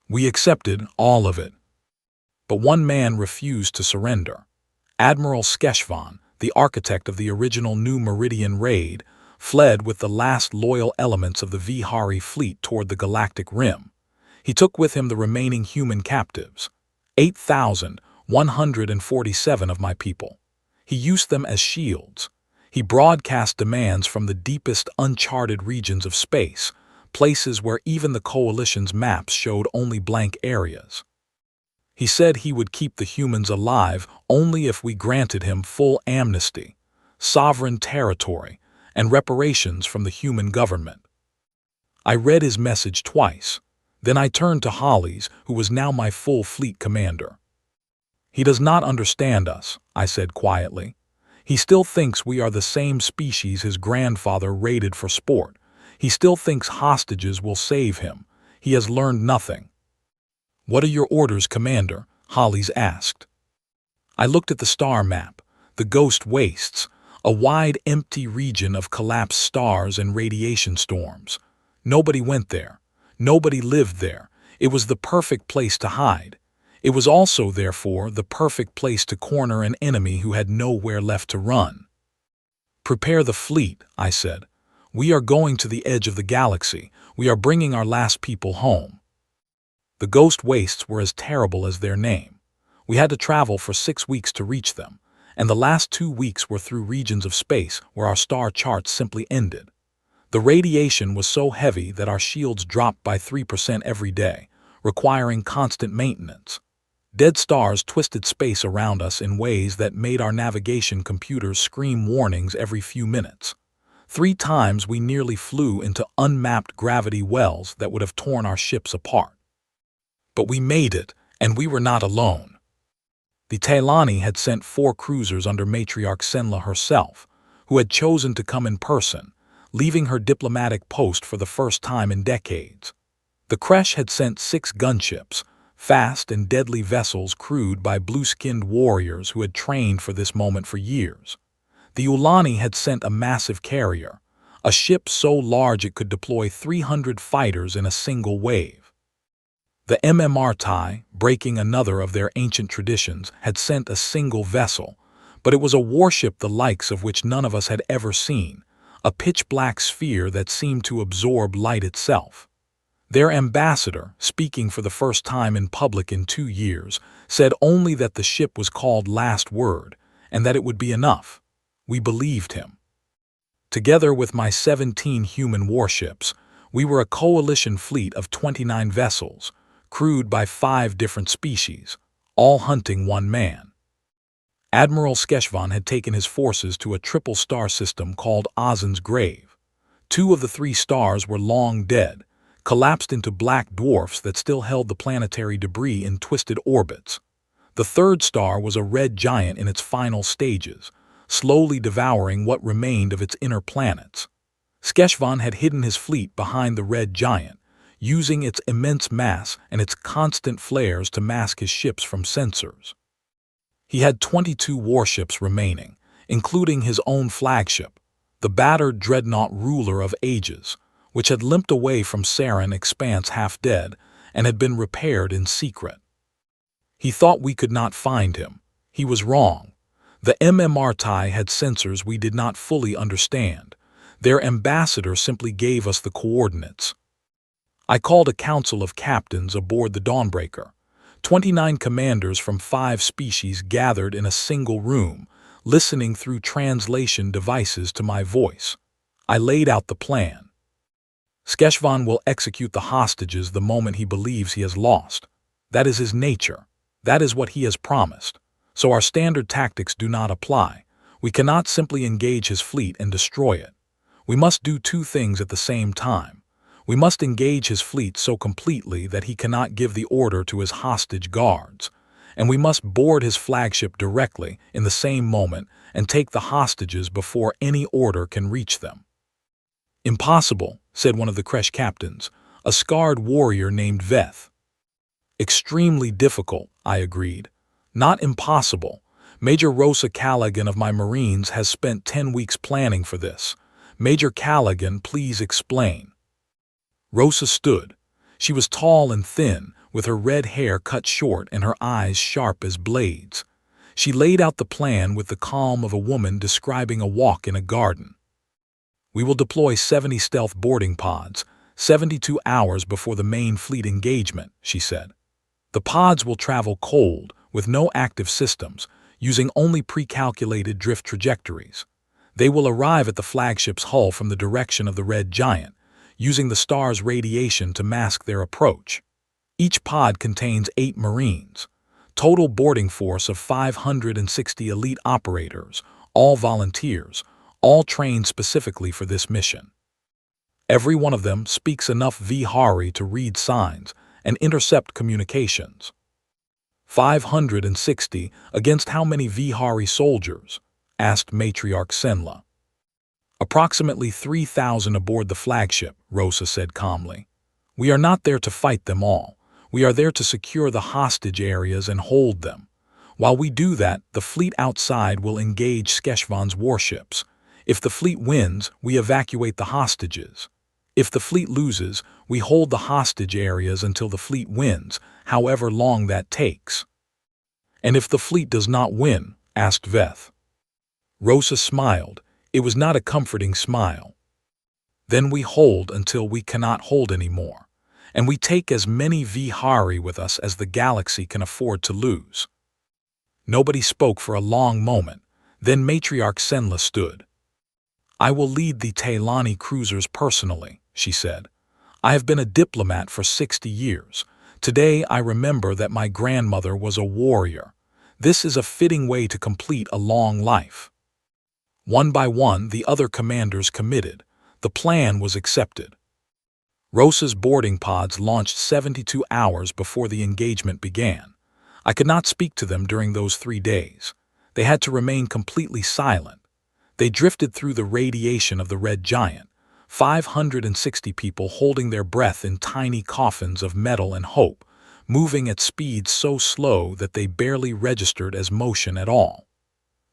We accepted all of it. But one man refused to surrender. Admiral Skeshvan, the architect of the original New Meridian raid, fled with the last loyal elements of the Vihari fleet toward the galactic rim. He took with him the remaining human captives, 8,147 of my people. He used them as shields. He broadcast demands from the deepest uncharted regions of space, places where even the coalition's maps showed only blank areas. He said he would keep the humans alive only if we granted him full amnesty, sovereign territory, and reparations from the human government. I read his message twice. Then I turned to Hollis, who was now my full fleet commander. "He does not understand us," I said quietly. "He still thinks we are the same species his grandfather raided for sport. He still thinks hostages will save him. He has learned nothing." "What are your orders, Commander?" Hollis asked. I looked at the star map, the ghost wastes, a wide empty region of collapsed stars and radiation storms. Nobody went there. Nobody lived there. It was the perfect place to hide. It was also, therefore, the perfect place to corner an enemy who had nowhere left to run. "Prepare the fleet," I said. "We are going to the edge of the galaxy. We are bringing our last people home." The ghost wastes were as terrible as their name. We had to travel for 6 weeks to reach them, and the last 2 weeks were through regions of space where our star charts simply ended. The radiation was so heavy that our shields dropped by 3% every day, requiring constant maintenance. Dead stars twisted space around us in ways that made our navigation computers scream warnings every few minutes. 3 times we nearly flew into unmapped gravity wells that would have torn our ships apart. But we made it, and we were not alone. The Tailani had sent 4 cruisers under Matriarch Senla herself, who had chosen to come in person, leaving her diplomatic post for the first time in decades. The Kresh had sent 6 gunships, fast and deadly vessels crewed by blue-skinned warriors who had trained for this moment for years. The Ulani had sent a massive carrier, a ship so large it could deploy 300 fighters in a single wave. The MMRTI, breaking another of their ancient traditions, had sent a single vessel, but it was a warship the likes of which none of us had ever seen, a pitch-black sphere that seemed to absorb light itself. Their ambassador, speaking for the first time in public in 2 years, said only that the ship was called Last Word, and that it would be enough. We believed him. Together with my 17 human warships, we were a coalition fleet of 29 vessels, crewed by 5 different species, all hunting one man. Admiral Skeshvan had taken his forces to a triple star system called Azen's Grave. 2 of the 3 stars were long dead, collapsed into black dwarfs that still held the planetary debris in twisted orbits. The 3rd star was a red giant in its final stages, slowly devouring what remained of its inner planets. Skeshvan had hidden his fleet behind the red giant, using its immense mass and its constant flares to mask his ships from sensors. He had 22 warships remaining, including his own flagship, the battered dreadnought Ruler of Ages, which had limped away from Sarin Expanse half dead and had been repaired in secret. He thought we could not find him. He was wrong. The MMRTI had sensors we did not fully understand. Their ambassador simply gave us the coordinates. I called a council of captains aboard the Dawnbreaker. 29 commanders from 5 species gathered in a single room, listening through translation devices to my voice. I laid out the plan. Skeshvan will execute the hostages the moment he believes he has lost. That is his nature. That is what he has promised. So our standard tactics do not apply. We cannot simply engage his fleet and destroy it. We must do 2 things at the same time. We must engage his fleet so completely that he cannot give the order to his hostage guards. And we must board his flagship directly in the same moment and take the hostages before any order can reach them. Impossible, said one of the Kresh captains, a scarred warrior named Veth. Extremely difficult, I agreed. Not impossible. Major Rosa Callaghan of my Marines has spent 10 weeks planning for this. Major Callaghan, please explain. Rosa stood. She was tall and thin, with her red hair cut short and her eyes sharp as blades. She laid out the plan with the calm of a woman describing a walk in a garden. We will deploy 70 stealth boarding pods, 72 hours before the main fleet engagement, she said. The pods will travel cold, with no active systems, using only pre-calculated drift trajectories. They will arrive at the flagship's hull from the direction of the Red Giant, using the star's radiation to mask their approach. Each pod contains 8 Marines. Total boarding force of 560 elite operators, all volunteers, all trained specifically for this mission. Every one of them speaks enough Vihari to read signs and intercept communications. 560 against how many Vihari soldiers? Asked Matriarch Senla. Approximately 3,000 aboard the flagship, Rosa said calmly. We are not there to fight them all. We are there to secure the hostage areas and hold them. While we do that, the fleet outside will engage Skeshvan's warships. If the fleet wins, we evacuate the hostages. If the fleet loses, we hold the hostage areas until the fleet wins, however long that takes. And if the fleet does not win? Asked Veth. Rosa smiled. It was not a comforting smile. Then we hold until we cannot hold anymore, and we take as many Vihari with us as the galaxy can afford to lose. Nobody spoke for a long moment. Then Matriarch Senla stood. I will lead the Taylani cruisers personally, she said. I have been a diplomat for 60 years. Today I remember that my grandmother was a warrior. This is a fitting way to complete a long life. One by one, the other commanders committed. The plan was accepted. Rosa's boarding pods launched 72 hours before the engagement began. I could not speak to them during those 3 days. They had to remain completely silent. They drifted through the radiation of the Red Giant, 560 people holding their breath in tiny coffins of metal and hope, moving at speeds so slow that they barely registered as motion at all.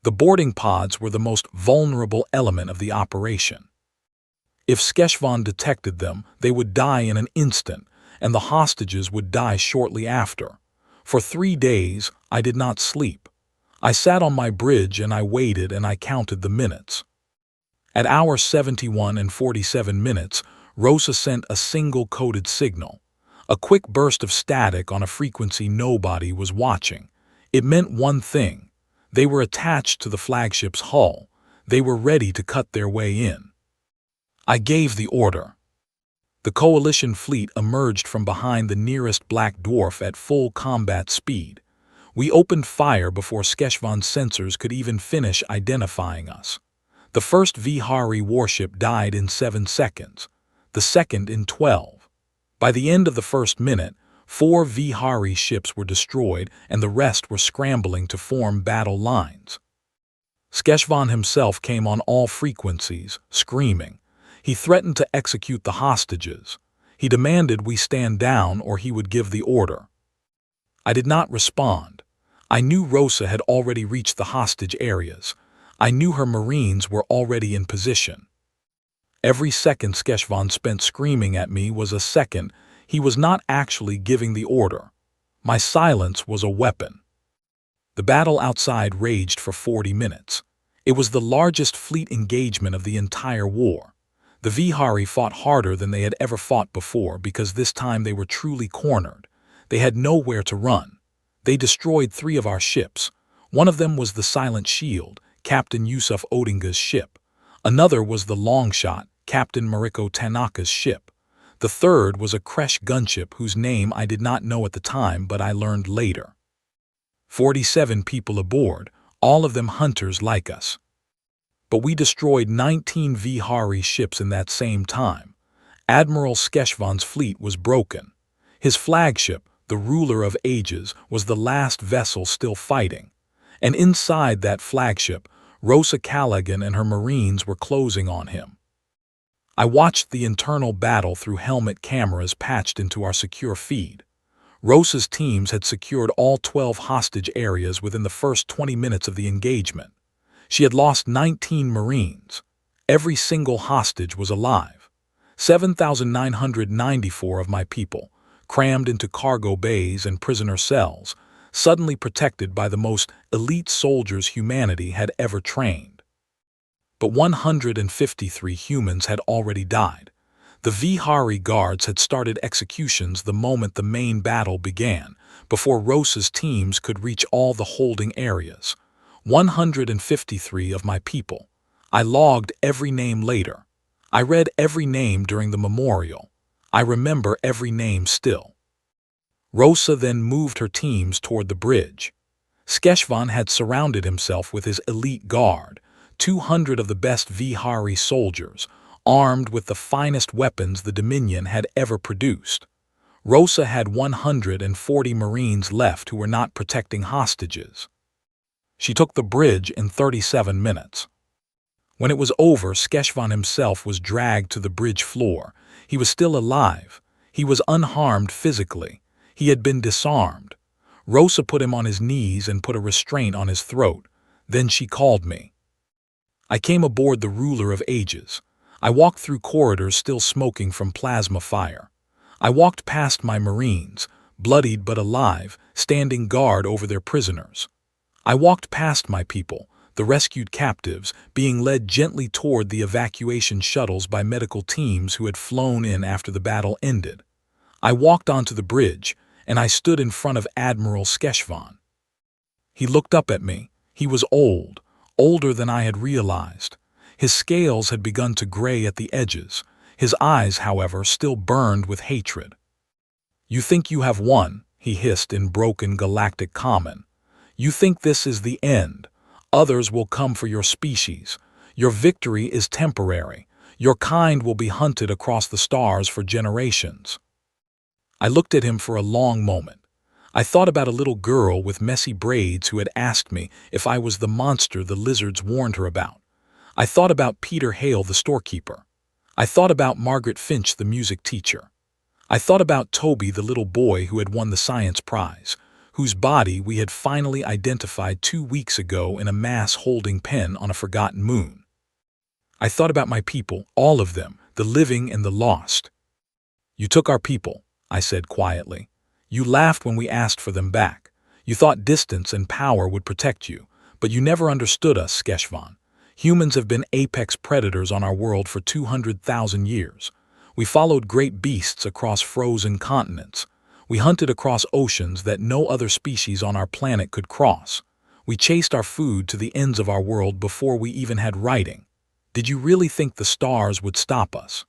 The boarding pods were the most vulnerable element of the operation. If Skeshvan detected them, they would die in an instant, and the hostages would die shortly after. For 3 days, I did not sleep. I sat on my bridge and I waited and I counted the minutes. At hour 71 and 47 minutes, Rosa sent a single coded signal. A quick burst of static on a frequency nobody was watching. It meant one thing. They were attached to the flagship's hull. They were ready to cut their way in. I gave the order. The coalition fleet emerged from behind the nearest black dwarf at full combat speed. We opened fire before Skeshvan's sensors could even finish identifying us. The first Vihari warship died in 7 seconds, the second in 12. By the end of the first minute, 4 Vihari ships were destroyed and the rest were scrambling to form battle lines. Skeshvan himself came on all frequencies, screaming. He threatened to execute the hostages. He demanded we stand down or he would give the order. I did not respond. I knew Rosa had already reached the hostage areas. I knew her Marines were already in position. Every second Skeshvan spent screaming at me was a second. He was not actually giving the order. My silence was a weapon. The battle outside raged for 40 minutes. It was the largest fleet engagement of the entire war. The Vihari fought harder than they had ever fought before because this time they were truly cornered. They had nowhere to run. They destroyed 3 of our ships. One of them was the Silent Shield, Captain Yusuf Odinga's ship. Another was the Longshot, Captain Mariko Tanaka's ship. The third was a Kresh gunship whose name I did not know at the time, but I learned later. 47 people aboard, all of them hunters like us. But we destroyed 19 Vihari ships in that same time. Admiral Skeshvan's fleet was broken. His flagship, the Ruler of Ages, was the last vessel still fighting. And inside that flagship, Rosa Callaghan and her Marines were closing on him. I watched the internal battle through helmet cameras patched into our secure feed. Rosa's teams had secured all 12 hostage areas within the first 20 minutes of the engagement. She had lost 19 Marines. Every single hostage was alive. 7,994 of my people, crammed into cargo bays and prisoner cells, suddenly protected by the most elite soldiers humanity had ever trained. But 153 humans had already died. The Vihari guards had started executions the moment the main battle began, before Rosa's teams could reach all the holding areas. 153 of my people. I logged every name later. I read every name during the memorial. I remember every name still. Rosa then moved her teams toward the bridge. Skeshvan had surrounded himself with his elite guard, 200 of the best Vihari soldiers, armed with the finest weapons the Dominion had ever produced. Rosa had 140 Marines left who were not protecting hostages. She took the bridge in 37 minutes. When it was over, Skeshvan himself was dragged to the bridge floor. He was still alive. He was unharmed physically. He had been disarmed. Rosa put him on his knees and put a restraint on his throat. Then she called me. I came aboard the Ruler of Ages. I walked through corridors still smoking from plasma fire. I walked past my Marines, bloodied but alive, standing guard over their prisoners. I walked past my people, the rescued captives, being led gently toward the evacuation shuttles by medical teams who had flown in after the battle ended. I walked onto the bridge, and I stood in front of Admiral Skeshvan. He looked up at me. He was old, older than I had realized. His scales had begun to gray at the edges. His eyes, however, still burned with hatred. "You think you have won," he hissed in broken galactic common. "You think this is the end. Others will come for your species. Your victory is temporary. Your kind will be hunted across the stars for generations." I looked at him for a long moment. I thought about a little girl with messy braids who had asked me if I was the monster the lizards warned her about. I thought about Peter Hale, the storekeeper. I thought about Margaret Finch, the music teacher. I thought about Toby, the little boy who had won the science prize, whose body we had finally identified 2 weeks ago in a mass holding pen on a forgotten moon. I thought about my people, all of them, the living and the lost. "You took our people," I said quietly. "You laughed when we asked for them back. You thought distance and power would protect you, but you never understood us, Skeshvan. Humans have been apex predators on our world for 200,000 years. We followed great beasts across frozen continents. We hunted across oceans that no other species on our planet could cross. We chased our food to the ends of our world before we even had writing. Did you really think the stars would stop us?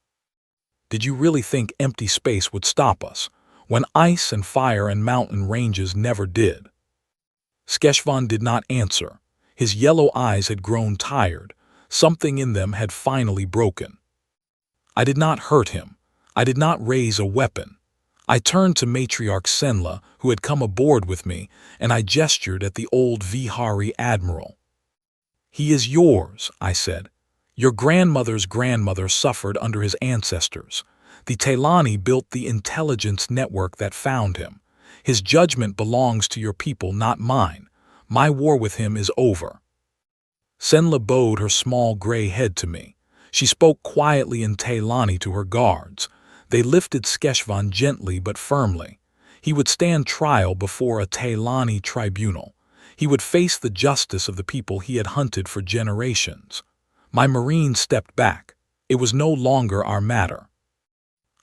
Did you really think empty space would stop us, when ice and fire and mountain ranges never did?" Skeshvan did not answer. His yellow eyes had grown tired. Something in them had finally broken. I did not hurt him. I did not raise a weapon. I turned to Matriarch Senla, who had come aboard with me, and I gestured at the old Vihari admiral. "He is yours," I said. "Your grandmother's grandmother suffered under his ancestors. The Tailani built the intelligence network that found him. His judgment belongs to your people, not mine. My war with him is over." Senla bowed her small gray head to me. She spoke quietly in Tailani to her guards. They lifted Skeshvan gently but firmly. He would stand trial before a Tailani tribunal. He would face the justice of the people he had hunted for generations. My Marine stepped back. It was no longer our matter.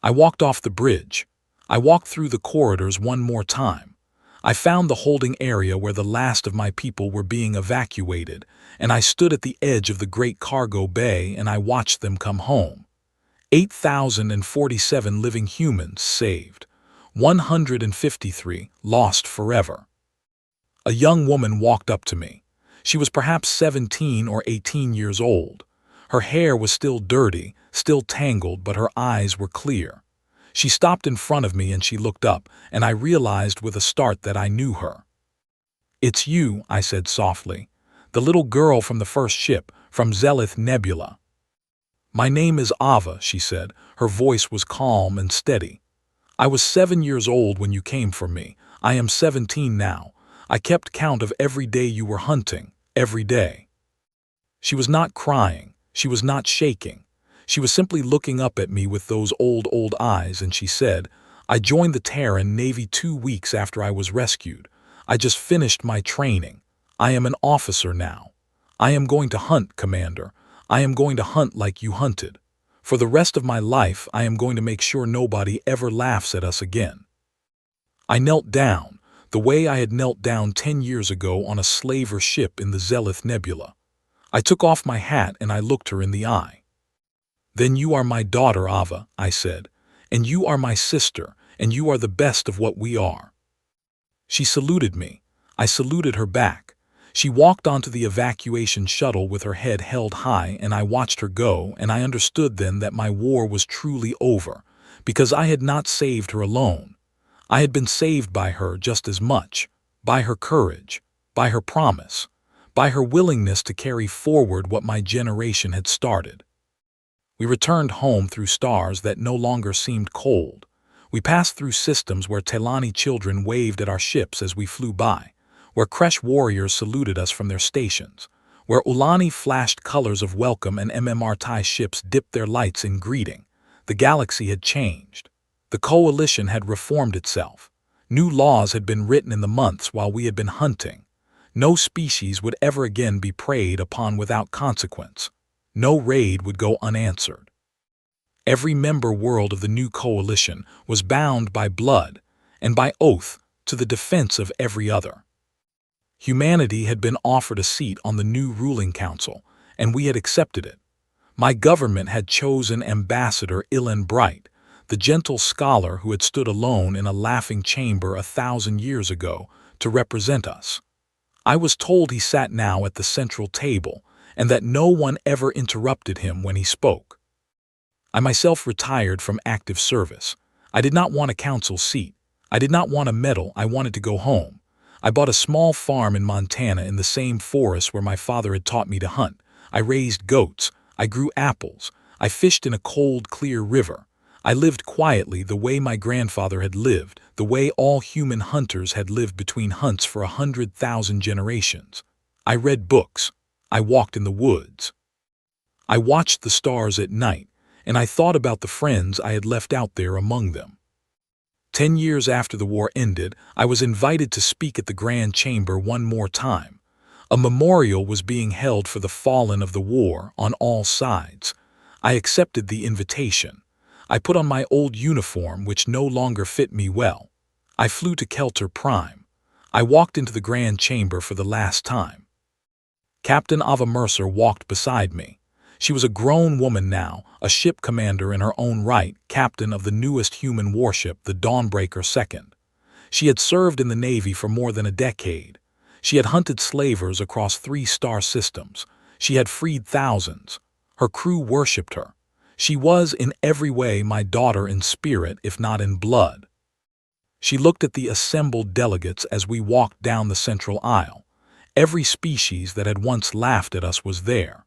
I walked off the bridge. I walked through the corridors one more time. I found the holding area where the last of my people were being evacuated, and I stood at the edge of the great cargo bay and I watched them come home. 8,047 living humans saved. 153 lost forever. A young woman walked up to me. She was perhaps 17 or 18 years old. Her hair was still dirty, still tangled, but her eyes were clear. She stopped in front of me and she looked up, and I realized with a start that I knew her. "It's you," I said softly. "The little girl from the first ship, from Zelith Nebula." "My name is Ava," she said. Her voice was calm and steady. "I was 7 years old when you came for me. I am 17 now. I kept count of every day you were hunting, every day." She was not crying. She was not shaking. She was simply looking up at me with those old eyes, and she said, "I joined the Terran Navy 2 weeks after I was rescued. I just finished my training. I am an officer now. I am going to hunt, Commander. I am going to hunt like you hunted. For the rest of my life, I am going to make sure nobody ever laughs at us again." I knelt down, the way I had knelt down 10 years ago on a slaver ship in the Zelith Nebula. I took off my hat and I looked her in the eye. "Then you are my daughter, Ava," I said, "and you are my sister, and you are the best of what we are." She saluted me. I saluted her back. She walked onto the evacuation shuttle with her head held high, and I watched her go, and I understood then that my war was truly over, because I had not saved her alone. I had been saved by her just as much, by her courage, by her promise, by her willingness to carry forward what my generation had started. We returned home through stars that no longer seemed cold. We passed through systems where Telani children waved at our ships as we flew by, where Kresh warriors saluted us from their stations, where Ulani flashed colors of welcome and MMR-TIE ships dipped their lights in greeting. The galaxy had changed. The coalition had reformed itself. New laws had been written in the months while we had been hunting. No species would ever again be preyed upon without consequence. No raid would go unanswered. Every member world of the new coalition was bound by blood and by oath to the defense of every other. Humanity had been offered a seat on the new ruling council, and we had accepted it. My government had chosen Ambassador Ilan Bright, the gentle scholar who had stood alone in a laughing chamber 1,000 years ago, to represent us. I was told he sat now at the central table, and that no one ever interrupted him when he spoke. I myself retired from active service. I did not want a council seat. I did not want a medal. I wanted to go home. I bought a small farm in Montana in the same forest where my father had taught me to hunt. I raised goats. I grew apples. I fished in a cold, clear river. I lived quietly the way my grandfather had lived, the way all human hunters had lived between hunts for 100,000 generations. I read books. I walked in the woods. I watched the stars at night, and I thought about the friends I had left out there among them. 10 years after the war ended, I was invited to speak at the Grand Chamber one more time. A memorial was being held for the fallen of the war on all sides. I accepted the invitation. I put on my old uniform, which no longer fit me well. I flew to Kelter Prime. I walked into the Grand Chamber for the last time. Captain Ava Mercer walked beside me. She was a grown woman now, a ship commander in her own right, captain of the newest human warship, the Dawnbreaker II. She had served in the Navy for more than a decade. She had hunted slavers across 3 star systems. She had freed thousands. Her crew worshipped her. She was in every way my daughter in spirit, if not in blood. She looked at the assembled delegates as we walked down the central aisle. Every species that had once laughed at us was there.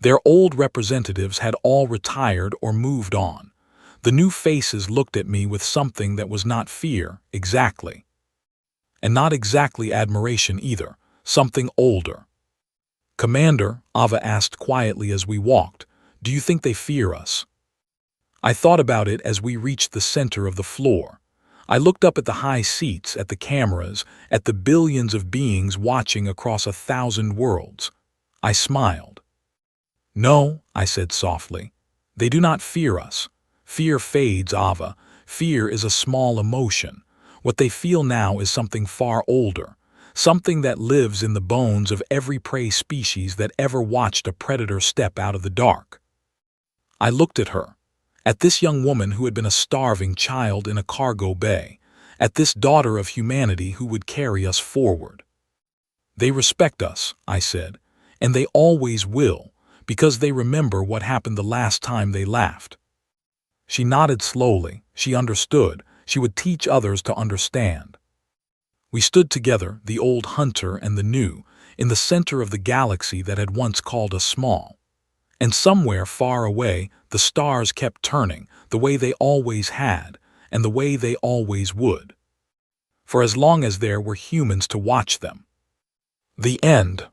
Their old representatives had all retired or moved on. The new faces looked at me with something that was not fear, exactly. And not exactly admiration either, something older. "Commander," Ava asked quietly as we walked, "do you think they fear us?" I thought about it as we reached the center of the floor. I looked up at the high seats, at the cameras, at the billions of beings watching across 1,000 worlds. I smiled. "No," I said softly, They do not fear us. Fear fades, Ava. Fear is a small emotion. What they feel now is something far older, something that lives in the bones of every prey species that ever watched a predator step out of the dark. I looked at her, at this young woman who had been a starving child in a cargo bay, at this daughter of humanity who would carry us forward. They respect us, I said, and they always will, because they remember what happened the last time they laughed. She nodded slowly. She understood. She would teach others to understand. We stood together, the old hunter and the new, in the center of the galaxy that had once called us small. And somewhere far away, the stars kept turning, the way they always had, and the way they always would. For as long as there were humans to watch them. The end.